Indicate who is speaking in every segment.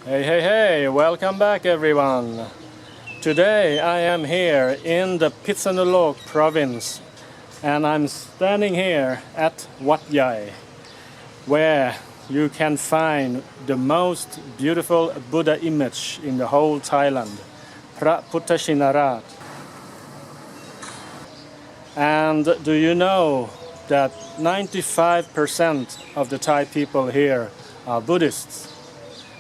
Speaker 1: Hey, welcome back everyone. Today I am here in the Phitsanulok province and I'm standing here at Wat Yai, where you can find the most beautiful Buddha image in the whole Thailand, Phra Buddha Chinaraj. And do you know that 95% of the Thai people here are Buddhists,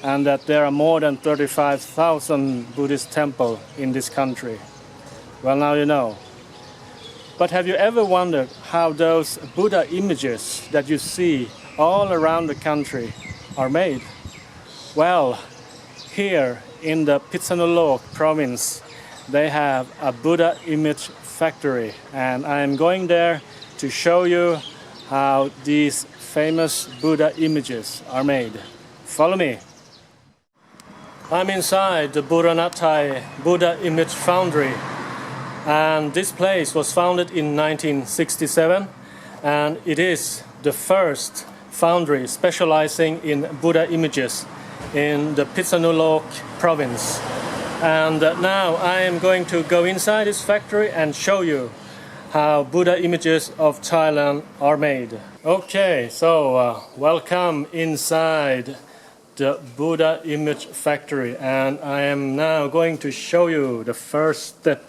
Speaker 1: and that there are more than 35,000 Buddhist temples in this country? Well, now you know. But have you ever wondered how those Buddha images that you see all around the country are made? Well, here in the Phitsanulok province, they have a Buddha image factory, and I am going there to show you how these famous Buddha images are made. Follow me. I'm inside the Buranathai Buddha Image Foundry, and this place was founded in 1967, and it is the first foundry specializing in Buddha images in the Phitsanulok province. And now I am going to go inside this factory and show you how Buddha images of Thailand are made. Okay, so welcome inside the Buddha image factory, and I am now going to show you the first step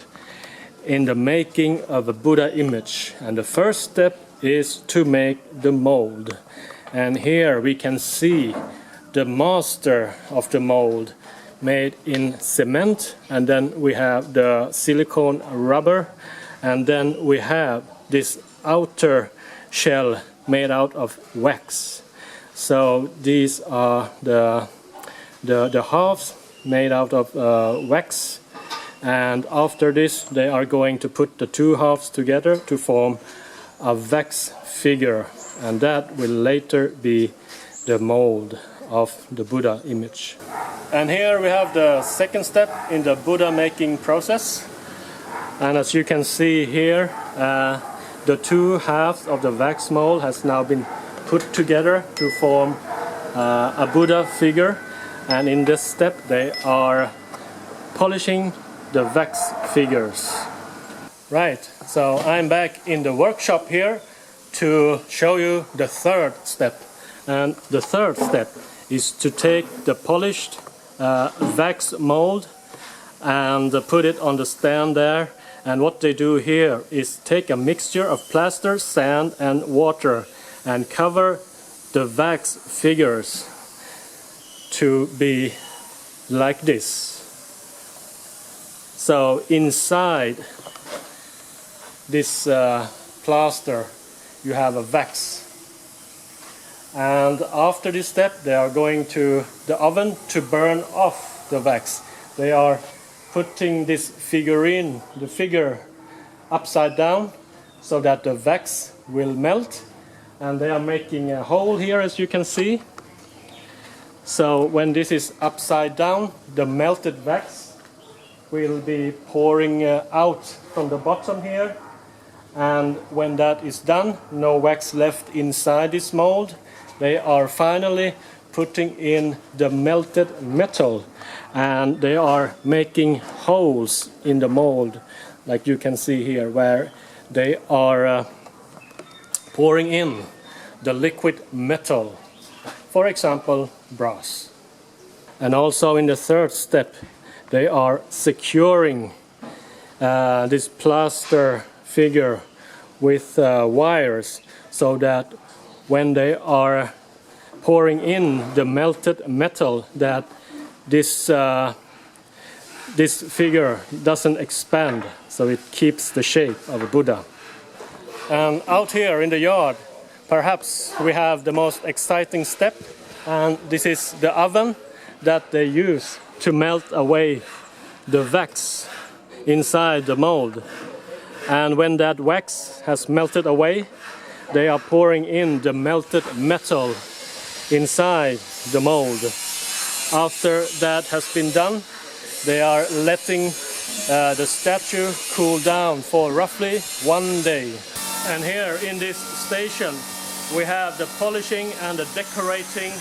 Speaker 1: in the making of a Buddha image. And the first step is to make the mold. And here we can see the master of the mold made in cement, and then we have the silicone rubber, and then we have this outer shell made out of wax. So these are the halves made out of wax, and after this they are going to put the two halves together to form a wax figure, and that will later be the mold of the Buddha image. And here we have the second step in the Buddha making process, and as you can see here, the two halves of the wax mold has now been put together to form a Buddha figure, and in this step they are polishing the wax figures. Right, so I'm back in the workshop here to show you the third step. And the third step is to take the polished wax mold and put it on the stand there. And what they do here is take a mixture of plaster, sand and water and cover the wax figures to be like this. So inside this plaster you have a wax, and after this step they are going to the oven to burn off the wax. They are putting this figurine, the figure, upside down so that the wax will melt, and they are making a hole here, as you can see. So when this is upside down, the melted wax will be pouring out from the bottom here, and when that is done, no wax left inside this mold, they are finally putting in the melted metal, and they are making holes in the mold, like you can see here, where they are pouring in the liquid metal, for example brass. And also in the third step they are securing this plaster figure with wires, so that when they are pouring in the melted metal, that this figure doesn't expand, so it keeps the shape of a Buddha. And out here in the yard, perhaps we have the most exciting step, and this is the oven that they use to melt away the wax inside the mold. And when that wax has melted away, they are pouring in the melted metal inside the mold. After that has been done, they are letting the statue cool down for roughly 1 day. And here in this station we have the polishing and the decorating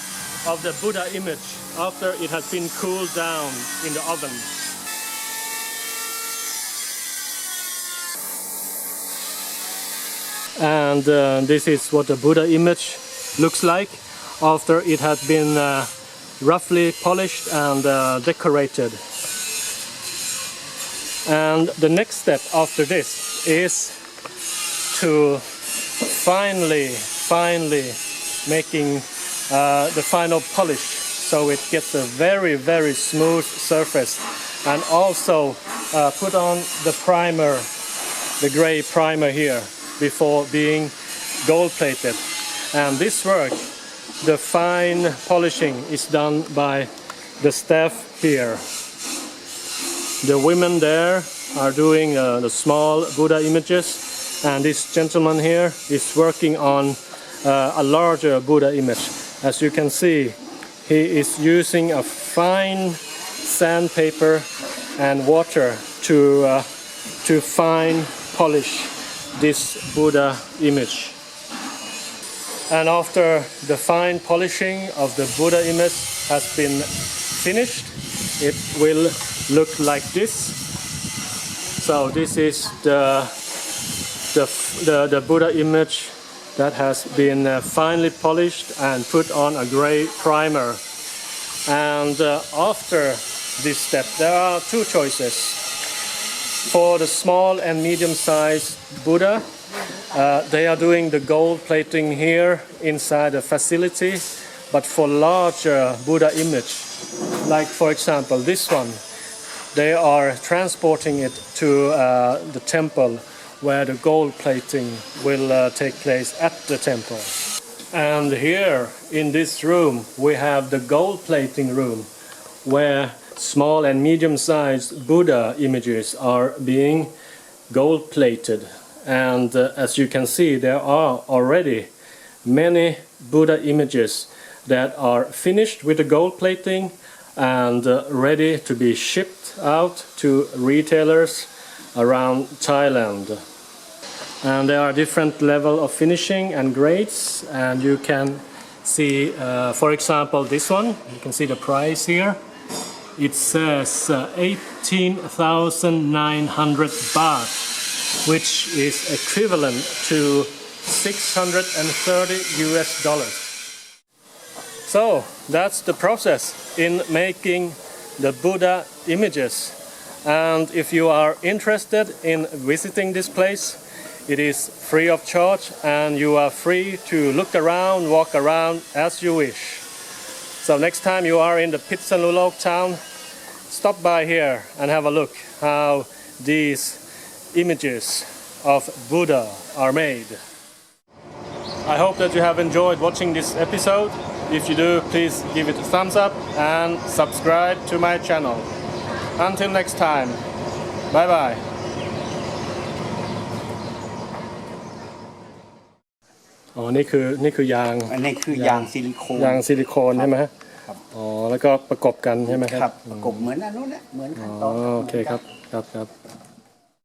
Speaker 1: of the Buddha image after it has been cooled down in the oven. And this is what the Buddha image looks like after it had been roughly polished and decorated. And the next step after this is to finally making the final polish, so it gets a very smooth surface, and also put on the primer, the gray primer here, before being gold plated. And this work, the fine polishing, is done by the staff here. The women there are doing the small Buddha images, and this gentleman here is working on a larger Buddha image. As you can see, he is using a fine sandpaper and water to fine polish this Buddha image. And after the fine polishing of the Buddha image has been finished, it will look like this. So this is the Buddha image that has been finely polished and put on a gray primer. And after this step, there are two choices. For the small and medium-sized Buddha, they are doing the gold plating here inside the facility. But for larger Buddha image, like for example this one, they are transporting it to the temple, where the gold plating will take place at the temple. And here in this room we have the gold plating room, where small and medium-sized Buddha images are being gold plated. And as you can see, there are already many Buddha images that are finished with the gold plating and ready to be shipped out to retailers around Thailand. And there are different levels of finishing and grades, and you can see, for example, this one. You can see the price here. It says 18,900 baht, which is equivalent to $630 US. So that's the process in making the Buddha images. And if you are interested in visiting this place, it is free of charge, and you are free to look around, walk around as you wish. So next time you are in the Phitsanulok town, stop by here and have a look how these images of Buddha are made. I hope that you have enjoyed watching this episode. If you do, please give it a thumbs up and subscribe to my channel. Until next time, bye bye. อ๋อนี่คือยาง
Speaker 2: อันนี้คือยางซิลิโคน
Speaker 1: ยางซิลิโคนใช่ไหมครับอ๋อแล้วก็ประกบกันใช่ไหมครับ
Speaker 2: ประกบเหมือนอันนู้นแหละเหมือนขั้นตอน
Speaker 1: โอเคครับ